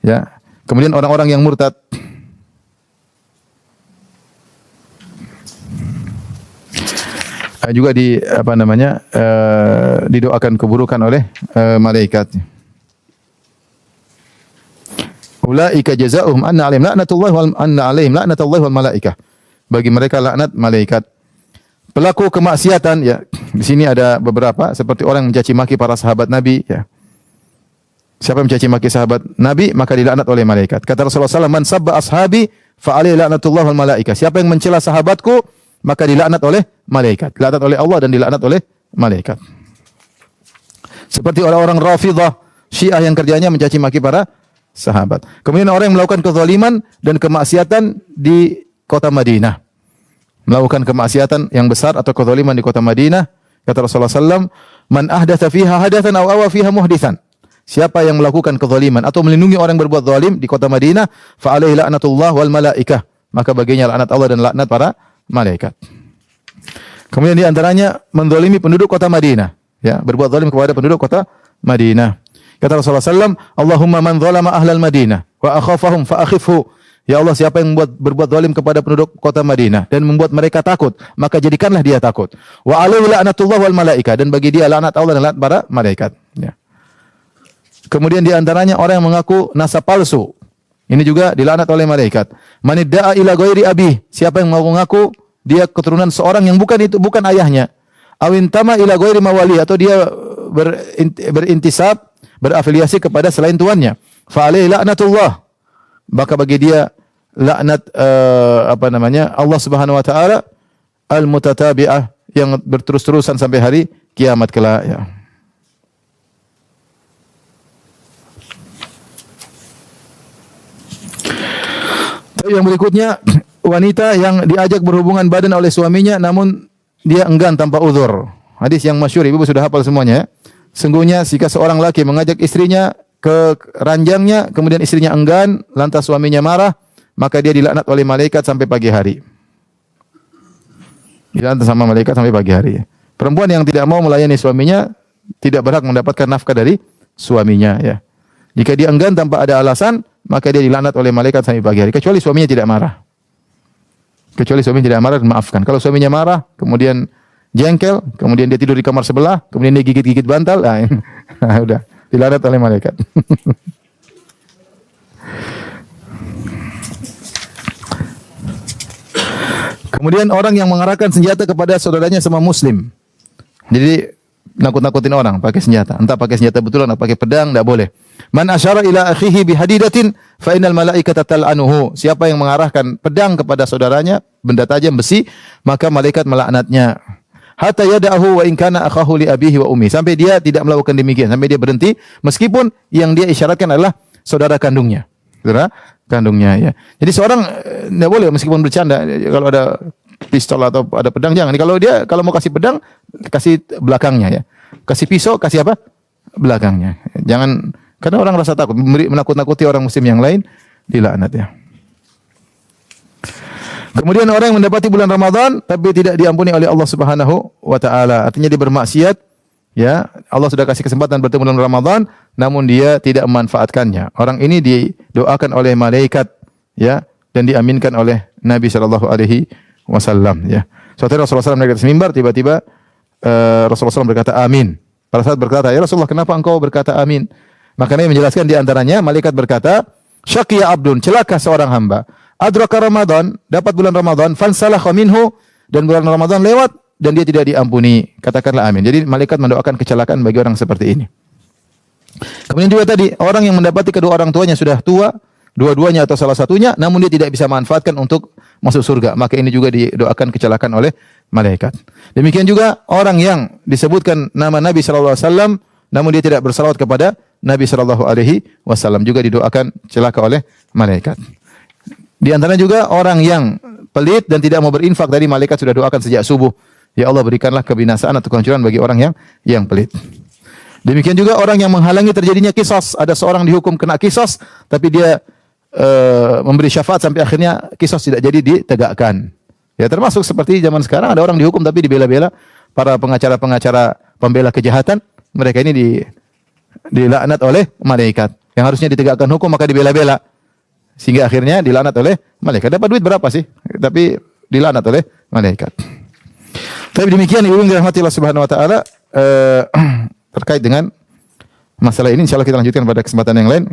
Ya. Kemudian orang-orang yang murtad. Juga didoakan keburukan oleh malaikat. Ulaika jazaohum anna 'alaihim la'natullahi wal malaikah. Bagi mereka laknat malaikat. Pelaku kemaksiatan, ya. Di sini ada beberapa seperti orang mencaci maki para sahabat Nabi, ya. Siapa yang mencaci maki sahabat Nabi maka dilaknat oleh malaikat. Kata Rasulullah SAW, "Man sabba ashabi fa alaihi la'natullahi wal malaikah." Siapa yang mencela sahabatku maka dilaknat oleh malaikat. Dilaknat oleh Allah dan dilaknat oleh malaikat. Seperti orang-orang Rafidhah, Syiah yang kerjanya mencaci maki para sahabat. Kemudian orang yang melakukan kezaliman dan kemaksiatan di kota Madinah. Melakukan kemaksiatan yang besar atau kezaliman di kota Madinah, kata Rasulullah SAW, "Man ahdatsa fiha hadatsan aw awa fiha muhditsan." Siapa yang melakukan kezaliman atau melindungi orang yang berbuat zalim di kota Madinah, fa alaihi la'natullah wal malaikah. Maka baginya laknat Allah dan laknat para malaikat. Kemudian di antaranya menzalimi penduduk kota Madinah, ya, berbuat zalim kepada penduduk kota Madinah. Kata Rasulullah SAW, "Allahumma man zalama ahlal Madinah wa akhafahum fa akhifhu." Ya Allah, siapa yang berbuat zalim kepada penduduk kota Madinah dan membuat mereka takut, maka jadikanlah dia takut. Wa alaihi la'natullah wal malaikah, dan bagi dia laknat Allah dan laknat para malaikat. Ya. Kemudian di antaranya orang yang mengaku nasab palsu. Ini juga dilaknat oleh malaikat. Man idda'a ila ghairi abi, siapa yang mengaku dia keturunan seorang yang bukan ayahnya. Awin tama ila ghairi mawali, atau dia berintisab, berafiliasi kepada selain tuannya. Fa alaihi la'natullah, maka bagi dia laknat Allah Subhanahu wa taala al-mutatabi'ah, yang berterus-terusan sampai hari kiamat kelak, ya. Yang berikutnya, wanita yang diajak berhubungan badan oleh suaminya namun dia enggan tanpa uzur. Hadis yang masyhur, ibu sudah hafal semuanya, ya. Sungguhnya jika seorang laki mengajak istrinya ke ranjangnya, kemudian istrinya enggan, lantas suaminya marah, maka dia dilaknat oleh malaikat sampai pagi hari. Dilaknat sama malaikat sampai pagi hari. Perempuan yang tidak mau melayani suaminya tidak berhak mendapatkan nafkah dari suaminya, ya. Jika dia enggan tanpa ada alasan, maka dia dilaknat oleh malaikat sampai pagi hari, kecuali suaminya tidak marah. Kecuali suaminya tidak marah dan maafkan. Kalau suaminya marah, kemudian jengkel, kemudian dia tidur di kamar sebelah, kemudian dia gigit-gigit bantal, nah, udah dilaknat oleh malaikat. Kemudian orang yang mengarahkan senjata kepada saudaranya sama muslim. Jadi nakut-nakutin orang pakai senjata. Entah pakai senjata betulan atau pakai pedang, tidak boleh. Man asyara ila akhihi bihadidatin fa innal malaikata tal'anuhu. Siapa yang mengarahkan pedang kepada saudaranya, benda tajam besi, maka malaikat melaknatnya. Hatta yada'ahu wa in kana akhahu li abihi wa ummi. Sampai dia tidak melakukan demikian, sampai dia berhenti meskipun yang dia isyaratkan adalah saudara kandungnya. Saudara kandungnya, ya. Jadi seorang tidak boleh meskipun bercanda, kalau ada pistol atau ada pedang jangan. Kalau mau kasih pedang, kasih belakangnya, ya. Kasih pisau, kasih apa? Belakangnya. Jangan, karena orang rasa takut, menakut-nakuti orang muslim yang lain, dilaknat, ya. Kemudian orang yang mendapati bulan Ramadan tapi tidak diampuni oleh Allah Subhanahu wa taala, artinya dia bermaksiat, ya. Allah sudah kasih kesempatan bertemu bulan Ramadan namun dia tidak memanfaatkannya. Orang ini didoakan oleh malaikat, ya, dan diaminkan oleh Nabi sallallahu alaihi wasallam, ya. Suatu Rasulullah SAW naik ke atas mimbar, tiba-tiba Rasulullah SAW berkata amin. Pada saat berkata, "Ya Rasulullah, kenapa engkau berkata amin?" Maka Nabi menjelaskan di antaranya malaikat berkata, "Syaqiya abdun, celaka seorang hamba. Adraka Ramadan, dapat bulan Ramadan, fansalakha minhu, dan bulan Ramadan lewat dan dia tidak diampuni. Katakanlah amin." Jadi malaikat mendoakan kecelakaan bagi orang seperti ini. Kemudian juga tadi, orang yang mendapati kedua orang tuanya sudah tua, dua-duanya atau salah satunya, namun dia tidak bisa manfaatkan untuk masuk surga, maka ini juga didoakan kecelakaan oleh malaikat. Demikian juga orang yang disebutkan nama Nabi sallallahu alaihi wasallam namun dia tidak bersalawat kepada Nabi sallallahu alaihi wasallam, juga didoakan celaka oleh malaikat. Di antara juga orang yang pelit dan tidak mau berinfak, dari malaikat sudah doakan sejak subuh, ya Allah, berikanlah kebinasaan atau kehancuran bagi orang yang pelit. Demikian juga orang yang menghalangi terjadinya kisos. Ada seorang dihukum kena kisos, tapi dia memberi syafaat sampai akhirnya kisos tidak jadi ditegakkan. Ya, termasuk seperti zaman sekarang ada orang dihukum tapi dibela-bela para pengacara-pengacara pembela kejahatan. Mereka ini dilaknat oleh malaikat. Yang harusnya ditegakkan hukum maka dibela-bela. Sehingga akhirnya dilaknat oleh malaikat. Dapat duit berapa sih? Tapi dilaknat oleh malaikat. Tapi demikian ibu yang dirahmati Allah Subhanahu wa taala terkait dengan masalah ini, insyaallah kita lanjutkan pada kesempatan yang lain.